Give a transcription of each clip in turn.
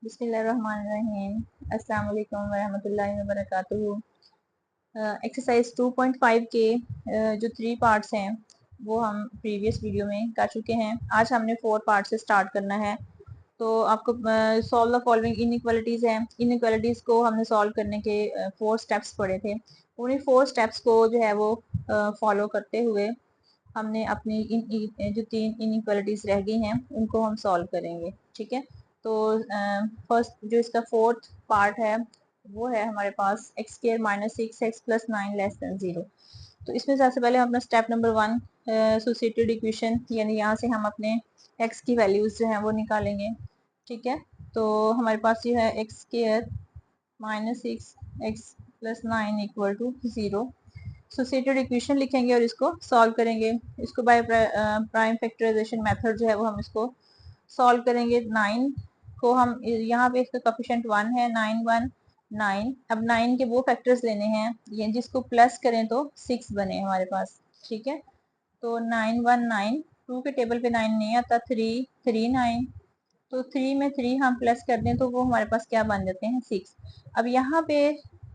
बिस्मिल्लाहिर्रहमानिर्रहीम। अस्सलाम वालेकुम वरहमतुल्लाहि वबरकातुहू। एक्सरसाइज 2.5 के जो 3 पार्ट्स हैं वो हम प्रीवियस वीडियो में कर चुके हैं। आज हमने 4 पार्ट से स्टार्ट करना है। तो आपको सॉल्व द फॉलोइंग इनइक्वालिटीज हैं। इनइक्वालिटीज को हमने सॉल्व करने के 4 स्टेप्स पढ़े थे। उन्हीं 4 स्टेप्स को जो है वो फॉलो करते हुए हमने अपनी जो 3 इनइक्वालिटीज रह गई हैं उनको हम सॉल्व करेंगे। ठीक है, तो फर्स्ट जो इसका 4th पार्ट है वो है हमारे पास x square minus 6x plus 9 less than 0। तो इसमें सबसे पहले हम अपना स्टेप नंबर 1 एसोसिएटेड इक्वेशन यानी यहाँ से हम अपने x की वैल्यूज जो है वो निकालेंगे। ठीक है, तो हमारे पास ये है x square minus 6x plus 9 equal to 0। Associated equation लिखेंगे और इसको सॉल्व करेंगे। इसको बाय प्राइम फैक्टराइजेशन मेथड जो है वो हम इसको सॉल्व करेंगे। 9 को हम यहाँ पे इसका कोफिशिएंट 1 है, 9 1 9। अब 9 के वो फैक्टर्स लेने हैं ये जिसको प्लस करें तो 6 बने हमारे पास। ठीक है, तो 9 1 9, 2 के टेबल पे 9 नहीं आता, 3 3 9। तो 3 में 3 हम प्लस कर दें तो वो हमारे पास क्या बन जाते हैं 6। अब यहाँ पे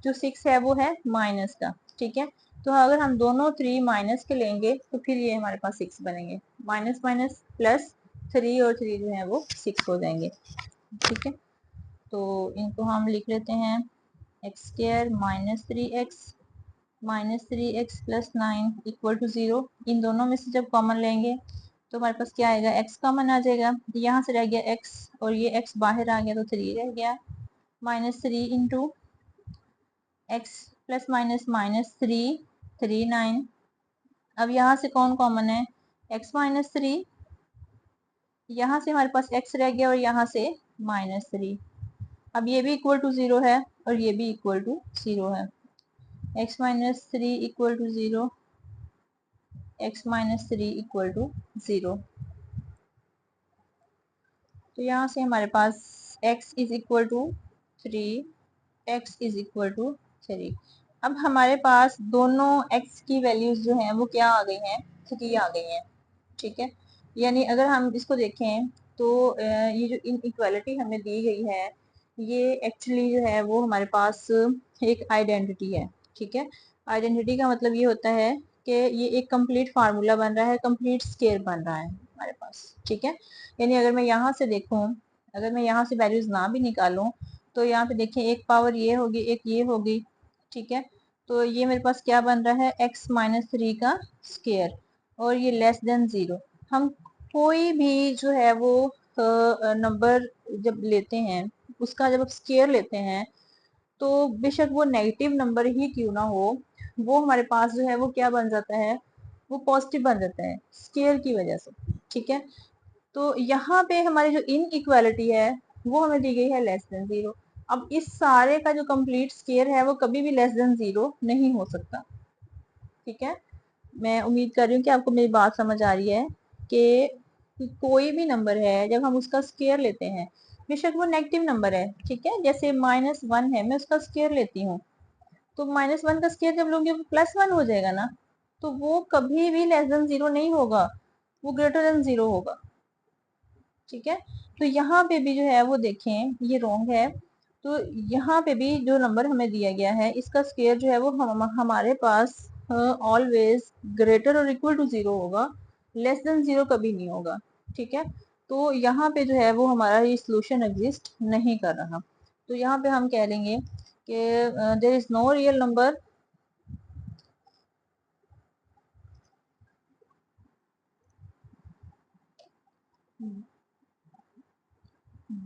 जो 6 है वो है माइनस का। ठीक है, तो अगर हम दोनों 3 माइनस के लेंगे तो फिर ये हमारे पास 6 बनेंगे। माइनस माइनस प्लस 3 और 3 जो है वो 6 हो जाएंगे। ठीक है, तो इनको हम लिख लेते हैं x square minus three x plus 9 equal to 0। इन दोनों में से जब कॉमन लेंगे तो हमारे पास क्या आएगा, x कॉमन आ जाएगा। यहाँ से रह गया x और ये x बाहर आ गया तो 3 रह गया। Minus 3 into x plus minus minus 3 3 9। अब यहाँ से कौन कॉमन है, x माइनस 3। यहाँ से हमारे पास x रह गया और यहाँ से माइनस 3। अब ये भी इक्वल टू 0 है और ये भी इक्वल टू 0 है। x minus 3 equal to 0, x minus 3 equal to 0। तो यहाँ से हमारे पास x is equal to 3, x is equal to 3। अब हमारे पास दोनों x की वैल्यूज जो हैं वो क्या आ गई हैं, 3 आ गई हैं। ठीक है, यानी अगर हम इसको देखें तो ये जो इनइक्वालिटी हमें दी गई है ये एक्चुअली जो है वो हमारे पास एक आइडेंटिटी है। ठीक है, आइडेंटिटी का मतलब ये होता है कि ये एक कंप्लीट फार्मूला बन रहा है, कंप्लीट स्केयर बन रहा है हमारे पास। ठीक है, यानी अगर मैं यहाँ से देखूं, अगर मैं यहाँ से वैल्यूज ना भी निकालूं तो यहाँ पे देखें एक पावर ये होगी एक ये होगी। ठीक है, तो ये मेरे पास क्या बन रहा है x माइनस 3 का स्केयर और ये लेस देन 0। हम कोई भी जो है वो नंबर जब लेते हैं उसका जब स्केयर लेते हैं तो बेशक वो नेगेटिव नंबर ही क्यों ना हो वो हमारे पास जो है वो क्या बन जाता है, वो पॉजिटिव बन जाता है स्केयर की वजह से। ठीक है, तो यहाँ पे हमारी जो इनइक्वालिटी है वो हमें दी गई है लेस देन 0। अब इस सारे का जो कंप्लीट स्केयर है वो कभी भी लेस देन 0 नहीं हो सकता। ठीक है, मैं उम्मीद कर रही हूँ कि आपको मेरी बात समझ आ रही है कि कोई भी नंबर है जब हम उसका स्केयर लेते हैं बेशक वो नेगेटिव नंबर है। ठीक है, जैसे -1 है मैं उसका स्केयर लेती हूँ तो -1 का स्केयर जब लूंगी वो +1 हो जाएगा ना, तो वो कभी भी लेस देन 0 नहीं होगा, वो ग्रेटर देन 0 होगा। ठीक है, तो यहाँ पे भी जो है वो देखें ये रॉन्ग है। तो यहाँ पे भी जो नंबर हमें दिया गया है इसका स्केयर जो है वो हमारे पास ऑलवेज ग्रेटर और इक्वल टू 0 होगा, लेस देन 0 कभी नहीं होगा। ठीक है, तो यहाँ पे जो है वो हमारा ये सोल्यूशन एग्जिस्ट नहीं कर रहा। तो यहाँ पे हम कह लेंगे कि there is no real number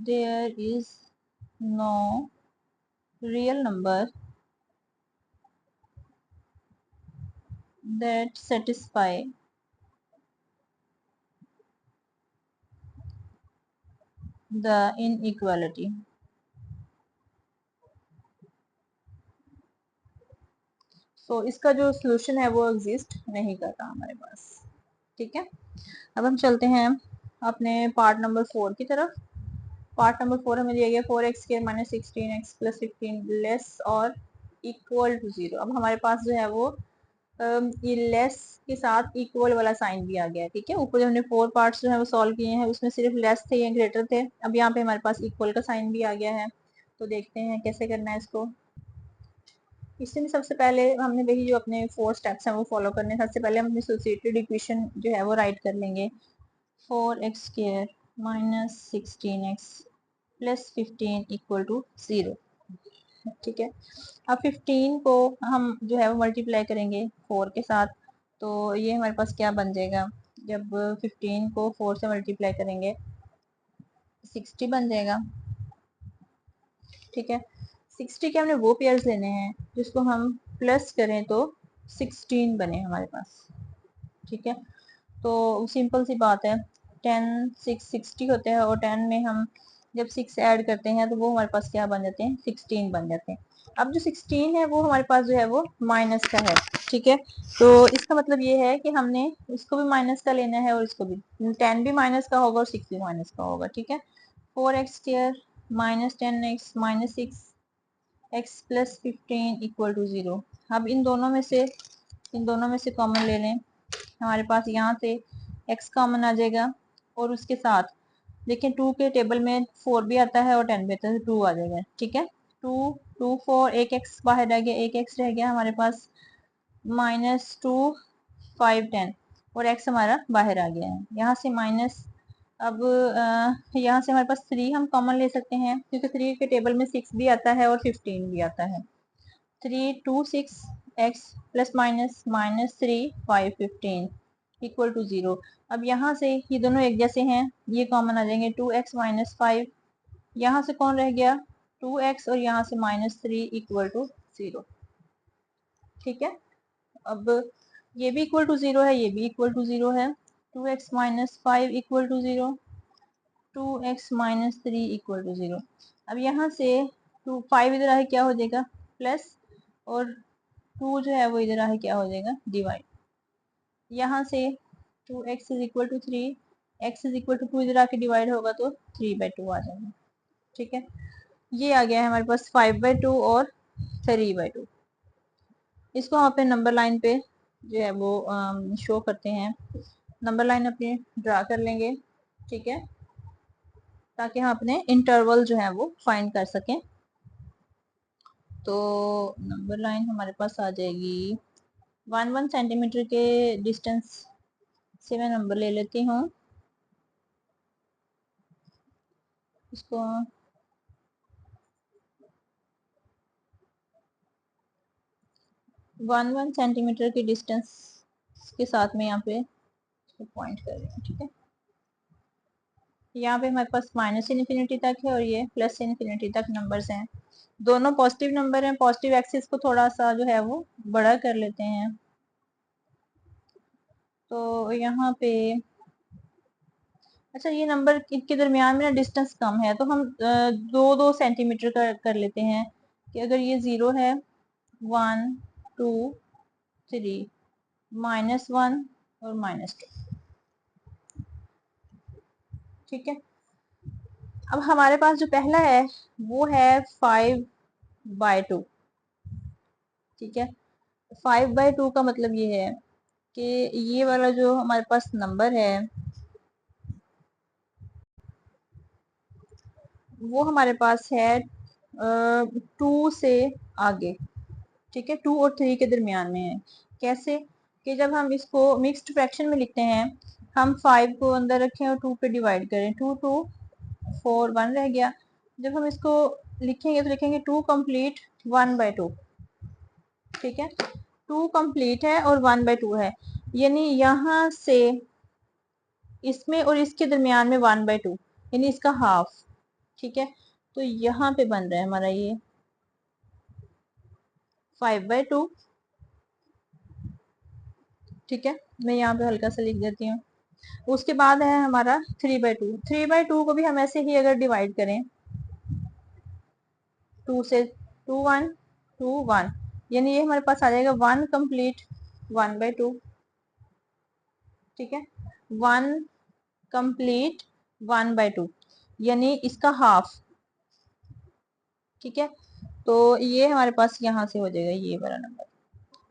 there is no real number that satisfy the inequality। तो इसका जो सोल्यूशन है वो एग्जिस्ट नहीं करता हमारे पास। ठीक है, अब हम चलते हैं अपने पार्ट नंबर 4 की तरफ। पार्ट नंबर 4 हमें दिया गया 4x square minus 16x plus 15 less और इक्वल टू 0। अब हमारे पास जो है वो ये लेस के साथ इक्वल वाला साइन भी आ गया है। ठीक है, ऊपर जो हमने 4 पार्ट्स जो है वो सॉल्व किए हैं उसमें सिर्फ लेस थे या ग्रेटर थे, अब यहाँ पे हमारे पास इक्वल का साइन भी आ गया है। तो देखते हैं कैसे करना है इसको। इसमें सबसे पहले हमने वही जो अपने 4 स्टेप्स हैं वो फॉलो करने हैं। सबसे पहले हम अपनी एसोसिएटेड इक्वेशन जो है वो राइट कर लेंगे। 4x² minus 16x plus 15 equal to 0। ठीक है, अब 15 को हम जो है वो मल्टीप्लाई करेंगे 4 के साथ, तो ये हमारे पास क्या बन जाएगा, जब 15 को 4 से मल्टीप्लाई करेंगे 60 बन जाएगा। ठीक है, 60 के हमने वो पेयर्स लेने हैं जिसको हम प्लस करें तो 16 बने हमारे पास। ठीक है, तो सिंपल सी बात है, 10 6 60 होते हैं और 10 में हम जब 6 ऐड करते हैं तो वो हमारे पास क्या बन जाते हैं, 16 बन जाते हैं। अब जो 16 है वो हमारे पास जो है वो माइनस का है। ठीक है, तो इसका मतलब ये है कि हमने इसको भी माइनस का लेना है और इसको भी, 10 भी माइनस का होगा और 6 भी माइनस का होगा। ठीक है, 4x² minus 10x minus 6x plus 15 equal to 0। अब इन दोनों में से कॉमन ले लें, हमारे पास यहाँ से x कॉमन आ जाएगा और उसके साथ देखिए 2 के टेबल में 4 भी आता है और 10 भी आता है, 2 आ जाएगा। ठीक है, 2 2 4 एक x बाहर रह गया, एक x रह गया हमारे पास, -2 5 10 और x हमारा बाहर आ गया है यहाँ से माइनस। अब यहाँ से हमारे पास 3 हम कॉमन ले सकते हैं क्योंकि 3 के टेबल में 6 भी आता है और 15 भी आता है। 3 2 6 x plus minus -3 5 15 equal to 0। अब यहाँ से ये दोनों एक जैसे हैं, ये कॉमन आ जाएंगे, 2x माइनस 5, यहाँ से कौन रह गया 2x और यहाँ से -3 इक्वल टू 0। ठीक है, अब ये भी इक्वल टू 0 है, ये भी इक्वल टू 0 है, 2x minus 5 equal to 0, 2x minus 3 equal to 0। अब यहाँ से 5 इधर आए क्या हो जाएगा प्लस, और 2 जो है वो इधर आए क्या हो जाएगा डिवाइड। यहाँ से 2x is equal to 3, x is equal to 2 इधर आके डिवाइड होगा तो 3/2 आ जाएगा। ठीक है, ये आ गया है हमारे पास 5/2 और 3/2। इसको हम अपने नंबर लाइन पे जो है वो शो करते हैं, नंबर लाइन अपनी ड्रा कर लेंगे। ठीक है, ताकि हम अपने इंटरवल जो है वो फाइंड कर सकें। तो नंबर लाइन हमारे पास आ जाएगी 1 सेंटीमीटर के डिस्टेंस से मैं नंबर ले लेती हूँ, इसको 1 सेंटीमीटर की डिस्टेंस के साथ में यहाँ पे पॉइंट कर रही हूँ। ठीक है, यहाँ पे हमारे पास माइनस इन्फिनिटी तक है और ये प्लस इन्फिनिटी तक नंबर्स हैं, दोनों पॉजिटिव नंबर हैं। पॉजिटिव एक्सिस को थोड़ा सा जो है वो बड़ा कर लेते हैं, तो यहाँ पे अच्छा ये नंबर के दरमियान में ना डिस्टेंस कम है तो हम 2-2 सेंटीमीटर कर लेते हैं कि अगर ये 0 है 1 2 3 -1 और -2। ठीक है, अब हमारे पास जो पहला है वो है 5/2। ठीक है, 5/2 का मतलब ये है कि ये वाला जो हमारे पास नंबर है वो हमारे पास है 2 से आगे। ठीक है, 2 और 3 के दरमियान में है। कैसे कि जब हम इसको मिक्स्ड फ्रैक्शन में लिखते हैं, हम 5 को अंदर रखें और 2 पे डिवाइड करें, 2 2 4 1 रह गया। जब हम इसको लिखेंगे तो लिखेंगे 2 कंप्लीट 1/2। ठीक है, 2 कंप्लीट है और 1/2 है, यानी यहाँ से इसमें और इसके दरमियान में 1/2 यानी इसका हाफ। ठीक है, तो यहाँ पे बन रहा है हमारा ये 5/2। ठीक है, मैं यहाँ पे हल्का सा लिख देती हूँ। उसके बाद है हमारा 3/2। 3/2 को भी हम ऐसे ही अगर डिवाइड करें 2 से, 2 1 2 1 यानी ये हमारे पास आ जाएगा 1 कंप्लीट 1/2। ठीक है, 1 कंप्लीट 1/2 यानी इसका हाफ। ठीक है, तो ये हमारे पास यहाँ से हो जाएगा ये वाला नंबर।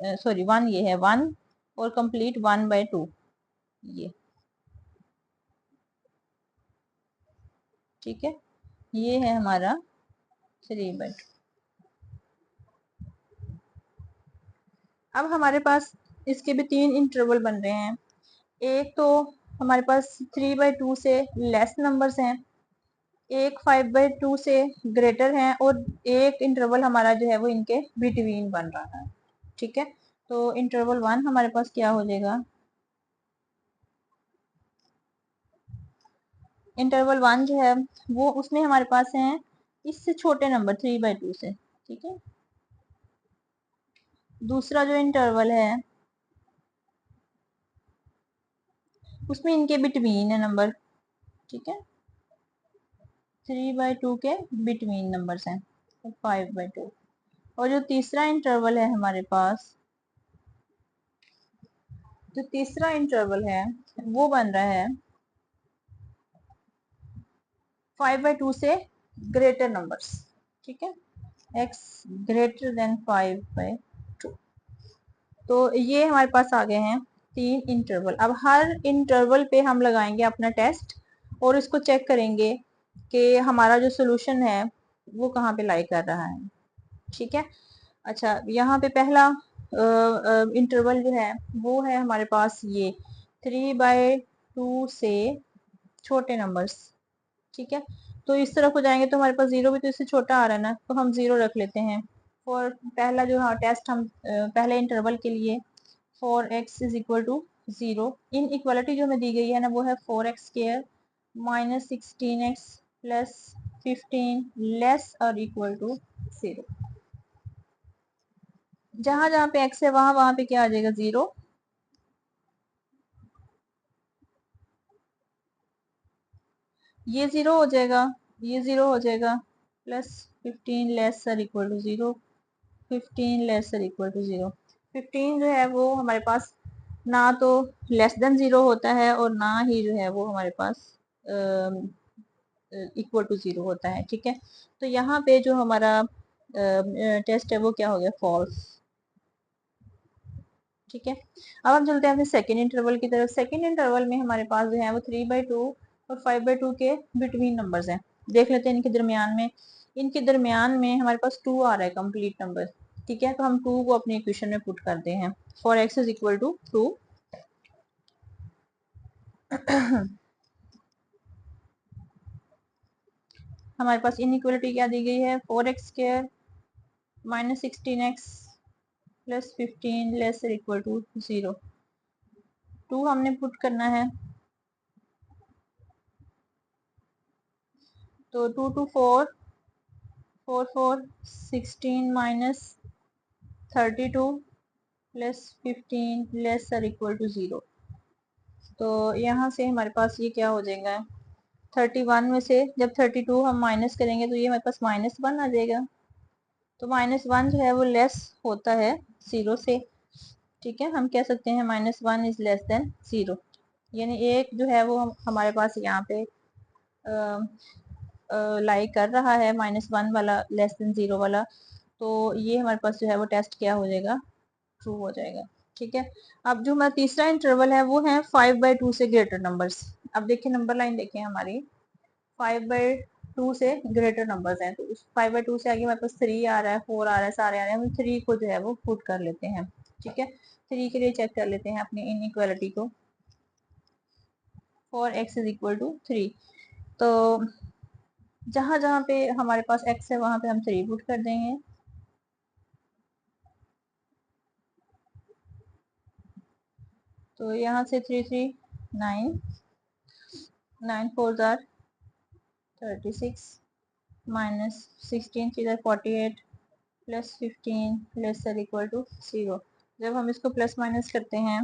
सॉरी 1 ये है 1 और कंप्लीट 1/2 ये, ठीक है, ये है हमारा 3/2। अब हमारे पास इसके भी 3 इंटरवल बन रहे हैं। एक तो हमारे पास 3/2 से लेस नंबर्स हैं, एक 5/2 से ग्रेटर हैं, और एक इंटरवल हमारा जो है वो इनके बिटवीन बन रहा है, ठीक है। तो इंटरवल 1 हमारे पास क्या हो जाएगा, इंटरवल 1 जो है वो उसमें हमारे पास है इससे छोटे नंबर 3/2 से, ठीक है। दूसरा जो इंटरवल है उसमें इनके बिटवीन है नंबर, ठीक है, 3/2 के बिटवीन नंबर्स हैं 5/2। और जो तीसरा इंटरवल है हमारे पास, जो तीसरा इंटरवल है वो बन रहा है 5/2 से ग्रेटर नंबर्स, ठीक है, x ग्रेटर देन 5/2। तो ये हमारे पास आ गए हैं 3 इंटरवल। अब हर इंटरवल पे हम लगाएंगे अपना टेस्ट और इसको चेक करेंगे कि हमारा जो सोल्यूशन है वो कहाँ पे लाई कर रहा है, ठीक है। अच्छा, यहाँ पे पहला इंटरवल जो है वो है हमारे पास ये 3/2 से छोटे नंबर्स, ठीक है। तो इस तरफ हो जाएंगे तो हमारे पास 0 भी तो इससे छोटा आ रहा है ना, तो हम 0 रख लेते हैं। और पहला जो हाँ टेस्ट हम पहले इंटरवल के लिए 4x = 0, इन इक्वालिटी जो हमें दी गई है ना वो है 4x² - 16x + 15 लेस और इक्वल टू 0। जहां जहां पे x है वहां वहां पे क्या आ जाएगा 0, ये 0 हो जाएगा, ये 0 हो जाएगा, प्लस 15 लेस और इक्वल टू 0, 15 लेस और इक्वल टू 0। 15 जो है वो हमारे पास ना तो लेस देन 0 होता है और ना ही जो है वो हमारे पास इक्वल टू 0 होता है, ठीक है। तो यहाँ पे जो हमारा टेस्ट है वो क्या हो गया, फॉल्स, ठीक है। अब हम चलते हैं अपने सेकेंड इंटरवल की तरफ। सेकेंड इंटरवल में हमारे पास जो है वो 3/2 और 5/2 के बिटवीन नंबर्स हैं। देख लेते हैं इनके दरमियान में, इनके दरमियान में हमारे पास 2 आ रहा है कंप्लीट नंबर, ठीक है। तो हम 2 को अपने इक्वेशन में पुट करते हैं। फॉर x = 2 हमारे पास इनइक्वालिटी क्या दी गई है, 4x² - 16x + 15 less equal to 0। 2 हमने पुट करना है, तो 2 2 4 4 4 16 - 32 + 15 लेस इक्वल टू 0। तो यहाँ से हमारे पास ये क्या हो जाएगा, 31 में से जब 32 हम माइनस करेंगे तो ये हमारे पास -1 आ जाएगा। तो -1 जो है वो लेस होता है 0 से, ठीक है। हम कह सकते हैं -1 इज लेस देन 0, यानी एक जो है वो हमारे पास यहाँ पे लाई कर रहा है -1 वाला, लेस देन 0 वाला। तो ये हमारे पास जो है वो टेस्ट क्या हो जाएगा, ट्रू हो जाएगा, ठीक है। अब जो हमारा तीसरा इंटरवल है वो है 5/2 से ग्रेटर नंबर्स। अब देखिए नंबर लाइन देखिए हमारी, 5/2 से ग्रेटर नंबर्स हैं, तो उस 5/2 से आगे हमारे पास 3 आ रहा है, 4 आ रहा है, सारे आ रहे हैं। हम 3 को जो है वो पुट कर लेते हैं, ठीक है। 3 के लिए चेक कर लेते हैं अपनी इनइक्वालिटी को, 4x = 3। तो जहां जहां पे हमारे पास x है वहां पे हम 3 पुट कर देंगे। तो यहाँ से 3 3 9, 9 4 आर 36 - 16 3 48 + 15 लेस इक्वल टू 0। जब हम इसको प्लस माइनस करते हैं,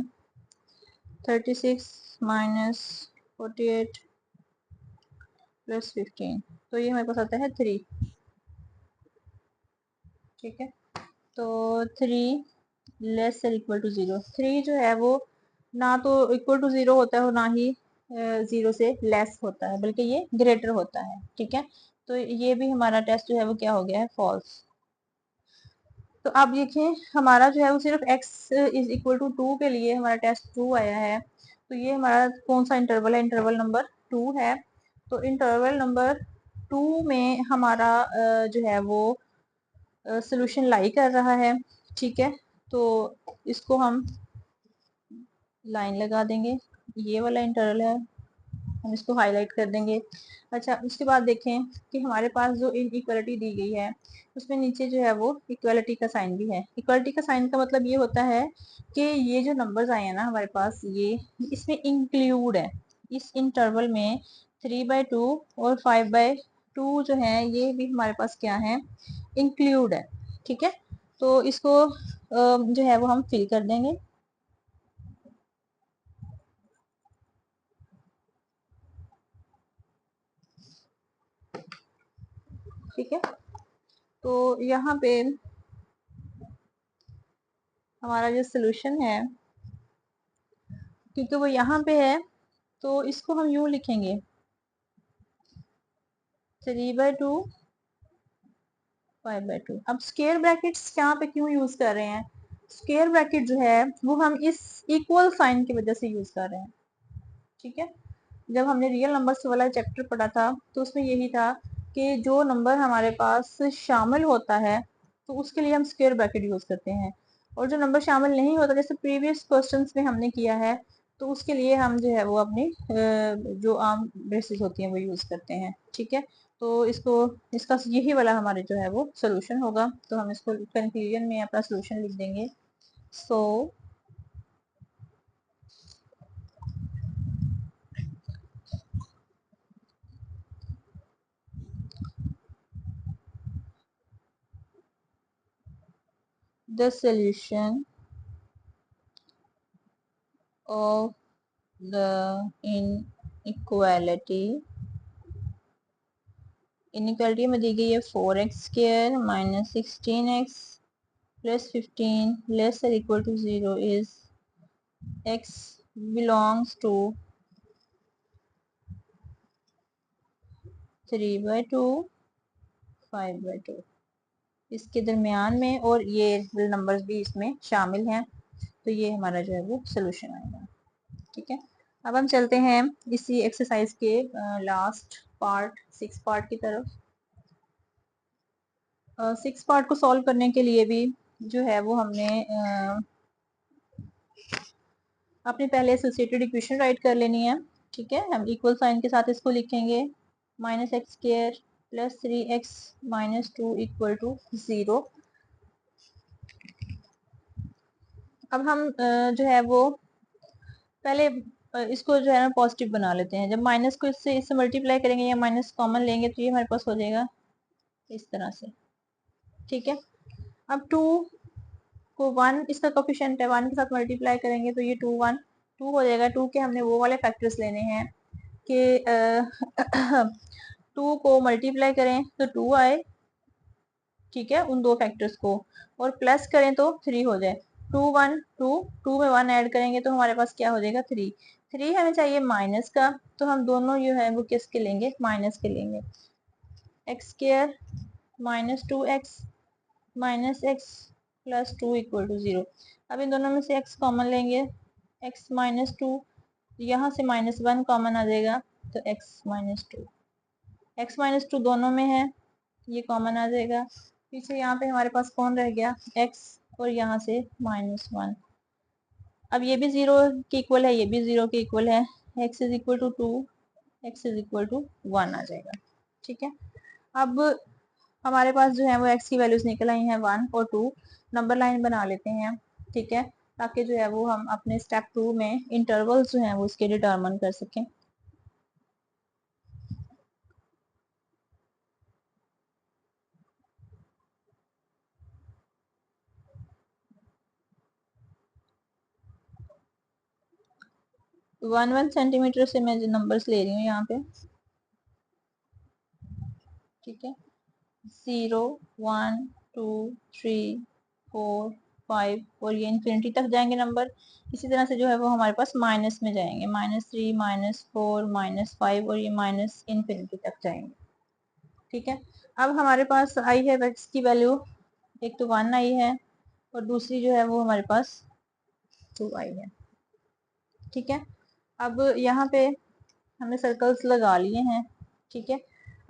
36 - 48 + 15, तो ये हमारे पास आता है 3, ठीक है। तो 3 लेस इक्वल टू 0, 3 जो है वो ना तो इक्वल टू 0 होता है और ना ही 0 से लेस होता है, बल्कि ये ग्रेटर होता है, ठीक है। तो ये भी हमारा टेस्ट जो है वो क्या हो गया है, फॉल्स। तो आप देखें हमारा जो है वो सिर्फ x इज इक्वल टू 2 के लिए हमारा टेस्ट 2 आया है। तो ये हमारा कौन सा इंटरवल है? इंटरवल नंबर 2 है। तो इंटरवल नंबर 2 में हमारा जो है वो सोल्यूशन लाई कर रहा है। ठीक है, तो इसको हम लाइन लगा देंगे, ये वाला इंटरवल है, हम इसको हाईलाइट कर देंगे। अच्छा, उसके बाद देखें कि हमारे पास जो इनइक्वालिटी दी गई है उसमें नीचे जो है वो इक्वालिटी का साइन भी है। इक्वालिटी का साइन का मतलब ये होता है कि ये जो नंबर्स आए हैं ना हमारे पास, ये इसमें इंक्लूड है, इस इंटरवल में 3/2 और 5/2 जो है ये भी हमारे पास क्या है, इंक्लूड है। ठीक है, तो इसको जो है वो हम फिल कर देंगे। ठीक है, तो यहाँ पे हमारा जो सोल्यूशन है, क्योंकि वो यहाँ पे है तो इसको हम यूं लिखेंगे 3/2 5/2। अब स्क्वायर ब्रैकेट्स यहाँ पे क्यों यूज कर रहे हैं? स्क्वायर ब्रैकेट जो है वो हम इस इक्वल साइन की वजह से यूज कर रहे हैं। ठीक है, जब हमने रियल नंबर्स वाला चैप्टर पढ़ा था तो उसमें यही था कि जो नंबर हमारे पास शामिल होता है तो उसके लिए हम स्क्वायर ब्रैकेट यूज करते हैं, और जो नंबर शामिल नहीं होता जैसे प्रीवियस क्वेश्चंस में हमने किया है तो उसके लिए हम जो है वो अपनी जो आम ब्रेसेस होती हैं वो यूज करते हैं। ठीक है, तो इसको इसका यही वाला हमारे जो है वो सोल्यूशन होगा। तो हम इसको कंक्लूजन में अपना सोल्यूशन लिख देंगे। So the solution of the inequality में दी गई है 4x² minus 16x plus 15 less और equal to 0 is x belongs to 3/2 5/2 इसके दरमियान में, और ये नंबर्स भी इसमें शामिल हैं। तो ये हमारा जो है वो सोल्यूशन आएगा। ठीक है, अब हम चलते हैं इसी एक्सरसाइज के लास्ट पार्ट 6 पार्ट की तरफ। 6 पार्ट को सॉल्व करने के लिए भी जो है वो हमने अपने पहले एसोसिएटेड इक्वेशन राइट कर लेनी है। ठीक है, हम इक्वल साइन के साथ इसको लिखेंगे -x² plus 3x minus 2 equal to 0। अब हम जो है वो पहले इसको जो है ना पॉजिटिव बना लेते हैं। जब माइनस को इससे मल्टीप्लाई करेंगे या माइनस कॉमन लेंगे तो ये हमारे पास हो जाएगा इस तरह से। ठीक है, अब 2 को 1 इसका कोफिशिएंट है, 1 के साथ मल्टीप्लाई करेंगे तो ये 2 1 2 हो जाएगा। 2 के हमने वो वाले फैक्टर्स लेने हैं कि 2 को मल्टीप्लाई करें तो 2 आए। ठीक है, उन दो फैक्टर्स को, और प्लस करें तो 3 हो जाए। 2 1 2 2 में 1 ऐड करेंगे तो हमारे पास क्या हो जाएगा 3। 3 हमें चाहिए माइनस का, तो हम दोनों जो है वो किसके लेंगे, माइनस के लेंगे। x² minus 2x minus x plus 2 equal to 0। अब इन दोनों में से x कॉमन लेंगे, x माइनस 2, यहाँ से -1 कॉमन आ जाएगा तो x माइनस 2। x माइनस 2 दोनों में है, ये कॉमन आ जाएगा। पीछे यहाँ पे हमारे पास कौन रह गया, x, और यहाँ से -1। अब ये भी 0 के इक्वल है, ये भी 0 के इक्वल है। x is equal to 2, x is equal to 1 आ जाएगा। ठीक है, अब हमारे पास जो है वो x की वैल्यूज निकल आई हैं 1 और 2। नंबर लाइन बना लेते हैं। ठीक है, ताकि जो है वो हम अपने स्टेप 2 में इंटरवल्स जो हैं वो उसके डिटरमिन कर सकें। 1 सेंटीमीटर से मैं जो नंबर्स ले रही हूँ यहाँ पे। ठीक है, 0 1 2 3 4 5 और ये इन्फिनिटी तक जाएंगे नंबर। इसी तरह से जो है वो हमारे पास माइनस में जाएंगे, -3 -4 -5 और ये माइनस इन्फिनिटी तक जाएंगे। ठीक है, अब हमारे पास आई है x की वैल्यू एक तो 1 आई है और दूसरी जो है वो हमारे पास 2 आई है। ठीक है, अब यहाँ पे हमने सर्कल्स लगा लिए हैं। ठीक है,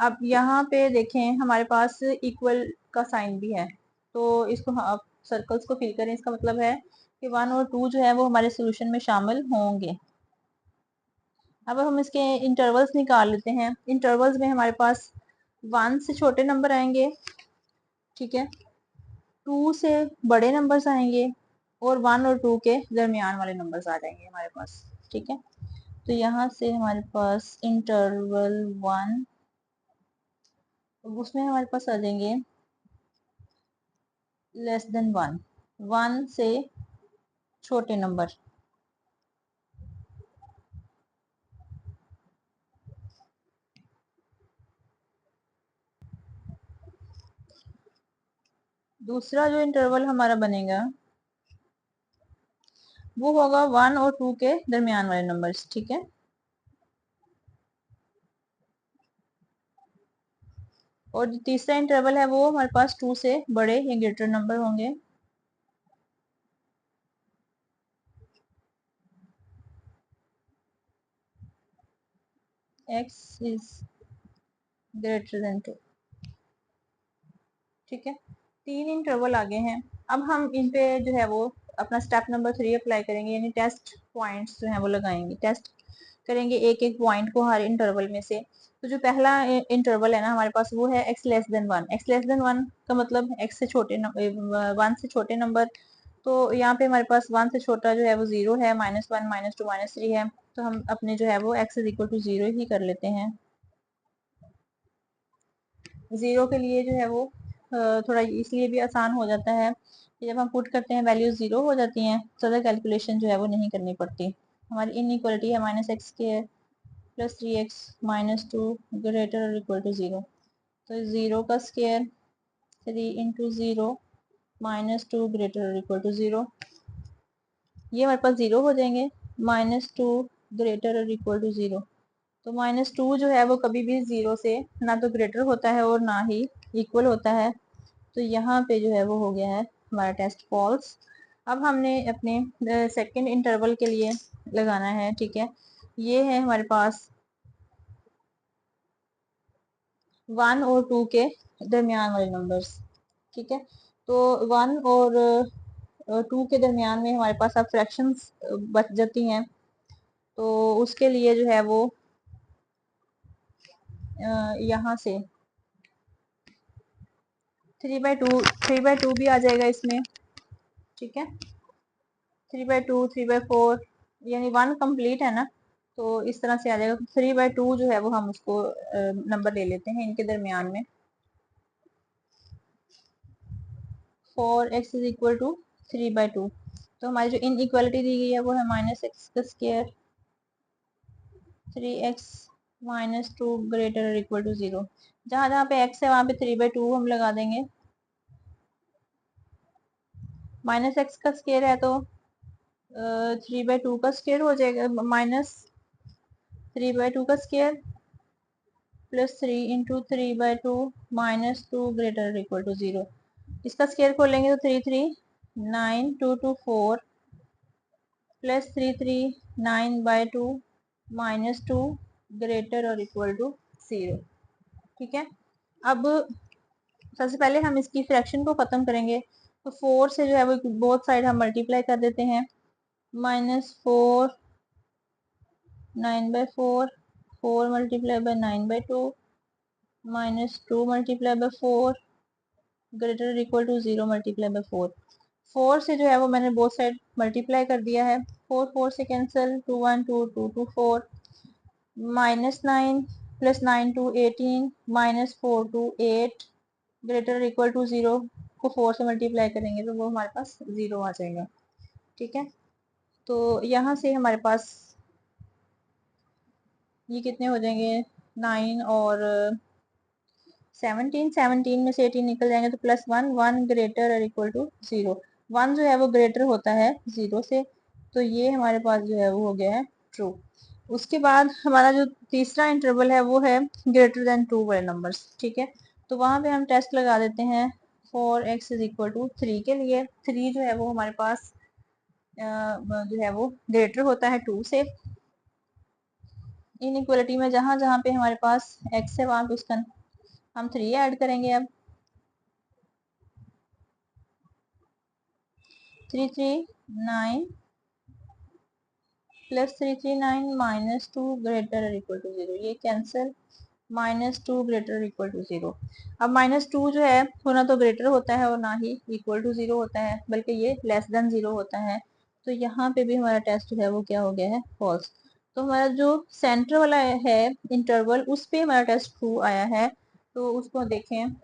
अब यहाँ पे देखें हमारे पास इक्वल का साइन भी है, तो इसको आप सर्कल्स को फिल करें। इसका मतलब है कि 1 और 2 जो है वो हमारे सोल्यूशन में शामिल होंगे। अब हम इसके इंटरवल्स निकाल लेते हैं। इंटरवल्स में हमारे पास 1 से छोटे नंबर आएंगे, ठीक है, 2 से बड़े नंबर्स आएंगे और 1 और 2 के दरमियान वाले नंबर्स आ जाएंगे हमारे पास। ठीक है, तो यहाँ से हमारे पास इंटरवल 1, उसमें हमारे पास आ जाएंगे लेस देन 1, 1 से छोटे नंबर। दूसरा जो इंटरवल हमारा बनेगा वो होगा 1 और 2 के दरमियान वाले नंबर्स। ठीक है, और जो तीसरा इंटरवल है वो हमारे पास 2 से बड़े या ग्रेटर नंबर होंगे। x is greater than 2। ठीक है, 3 इंटरवल आगे हैं। अब हम इन पे जो है वो अपना स्टेप नंबर 3 अप्लाई करेंगे, यानी टेस्ट पॉइंट्स जो है वो लगाएंगे। टेस्ट करेंगे एक एक पॉइंट को हर इंटरवल में से। तो जो पहला इंटरवल है ना हमारे पास वो है x less than 1। x less than 1 का मतलब x से छोटे 1 से छोटे नंबर। तो यहाँ पे हमारे पास 1 से छोटा जो है वो 0 है, -1 -2 -3 है। तो हम अपने जो है वो x इज इक्वल टू 0 ही कर लेते हैं। 0 के लिए जो है वो थोड़ा इसलिए भी आसान हो जाता है कि जब हम पुट करते हैं वैल्यूज 0 हो जाती हैं, ज़्यादा कैलकुलेशन जो है वो नहीं करनी पड़ती। हमारी इनइक्वालिटी है -x² प्लस 3x -2 ग्रेटर और इक्वल टू 0। तो 0 का स्क्वायर 3 इंटू 0 -2 ग्रेटर और इक्वल टू 0, ये हमारे पास 0 हो जाएंगे। -2 ग्रेटर और इक्वल टू 0, तो -2 जो है वो कभी भी 0 से ना तो ग्रेटर होता है और ना ही इक्वल होता है। तो यहाँ पे जो है वो हो गया है हमारा टेस्ट फॉल्स। अब हमने अपने सेकंड इंटरवल के लिए लगाना है। ठीक है, ये है हमारे पास 1 और 2 के दरमियान वाले नंबर्स। ठीक है, तो 1 और 2 के दरमियान में हमारे पास अब फ्रैक्शंस बच जाती हैं। तो उसके लिए जो है वो यहाँ से 3/2 भी आ जाएगा इसमें। ठीक है, 3/2 3/4, यानी 1 कंप्लीट है ना, तो इस तरह से आ जाएगा। 3/2 जो है वो हम उसको नंबर ले लेते हैं इनके दरमियान में। 4x is equal to 3/2। तो हमारी जो इन इक्वालिटी दी गई है वो है -x का स्क्वायर 3x -2 ग्रेटर और इक्वल टू 0। जहां जहां पे x है वहां पे 3/2 हम लगा देंगे। -x का स्क्वायर है तो 3/2 का स्क्वायर हो जाएगा, -3/2 का square plus 3 into 3/2 -2 greater equal to 0। इसका स्क्वायर खोलेंगे तो 3 3 9 2 2 4 प्लस 3 3 9/2 -2 ग्रेटर और इक्वल टू 0। ठीक है, अब सबसे पहले हम इसकी फ्रैक्शन को खत्म करेंगे। तो 4 से जो है वो बोथ साइड हम मल्टीप्लाई कर देते हैं। -4 9/4, 4 multiply by 9/2 -2 multiply by 4 greater equal to 0 multiply by 4। 4 से जो है वो मैंने बोथ साइड मल्टीप्लाई कर दिया है। 4 4 से cancel, 2 1 2 2 2 4 -9 plus 9 2 18 -4 2 8 greater equal to 0 को 4 से मल्टीप्लाई करेंगे तो वो हमारे पास 0 आ जाएगा। ठीक है, तो यहाँ से हमारे पास ये कितने हो जाएंगे, 9 और 17, 17 में से 18 निकल जाएंगे तो +1, 1 ग्रेटर और इक्वल टू 0। 1 जो है वो ग्रेटर होता है 0 से, तो ये हमारे पास जो है वो हो गया है ट्रू। उसके बाद हमारा जो तीसरा इंटरवल है वो है ग्रेटर देन 2 वाले नंबर्स। ठीक है, तो वहां पे हम टेस्ट लगा देते हैं। 4x इज इक्वल टू 3 के लिए 3 जो है वो हमारे पास जो है वो ग्रेटर होता है 2 से। इनइक्वालिटी में जहां जहां पे हमारे पास x है वहां पे उसका हम 3 ऐड करेंगे। अब 339 plus 339 minus 2 greater equal to 0, ये कैंसिल, -2 ग्रेटर इक्वल टू 0। अब -2 जो है वो ना तो ग्रेटर होता है और ना ही इक्वल टू 0 होता है, बल्कि ये लेस देन 0 होता है। तो यहाँ पे भी हमारा टेस्ट जो है वो क्या हो गया है, फॉल्स। तो हमारा जो सेंटर वाला है इंटरवल, उस पे हमारा टेस्ट ट्रू आया है। तो उसको देखें,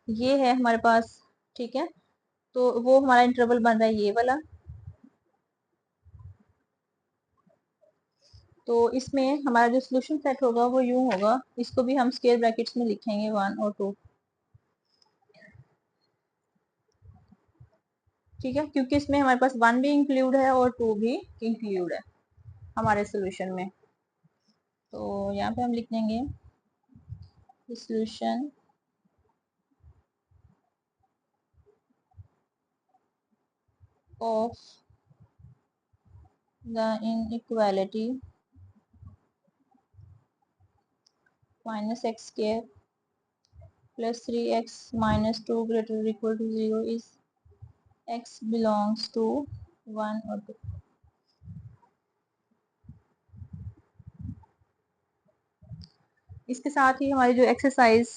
ये है हमारे पास, ठीक है। तो वो हमारा इंटरवल बन रहा है ये वाला। तो इसमें हमारा जो सोल्यूशन सेट होगा वो यूं होगा, इसको भी हम स्क्वायर ब्रैकेट्स में लिखेंगे 1 और 2, ठीक है, क्योंकि इसमें हमारे पास 1 भी इंक्लूड है और 2 भी इंक्लूड है हमारे सोल्यूशन में। तो यहाँ पे हम लिख देंगे solution of the inequality -x square plus 3x minus 2 greater equal to 0 is x belongs to 1 और 2। इसके साथ ही हमारी जो एक्सरसाइज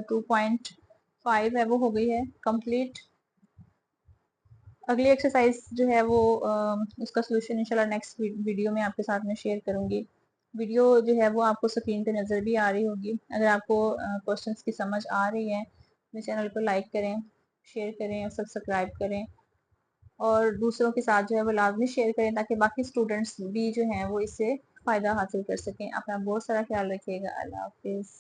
2.5 है वो हो गई है कंप्लीट। अगली एक्सरसाइज जो है वो उसका सोल्यूशन इंशाल्लाह नेक्स्ट वीडियो में आपके साथ में शेयर करूंगी। वीडियो जो है वो आपको स्क्रीन पे नज़र भी आ रही होगी। अगर आपको क्वेश्चंस की समझ आ रही है, मेरे चैनल को लाइक करें, शेयर करें और सब्सक्राइब करें, और दूसरों के साथ जो है वो लाजमी शेयर करें ताकि बाकी स्टूडेंट्स भी जो हैं वो इससे फ़ायदा हासिल कर सकें। अपना बहुत सारा ख्याल रखिएगा। अल्लाह हाफिज़।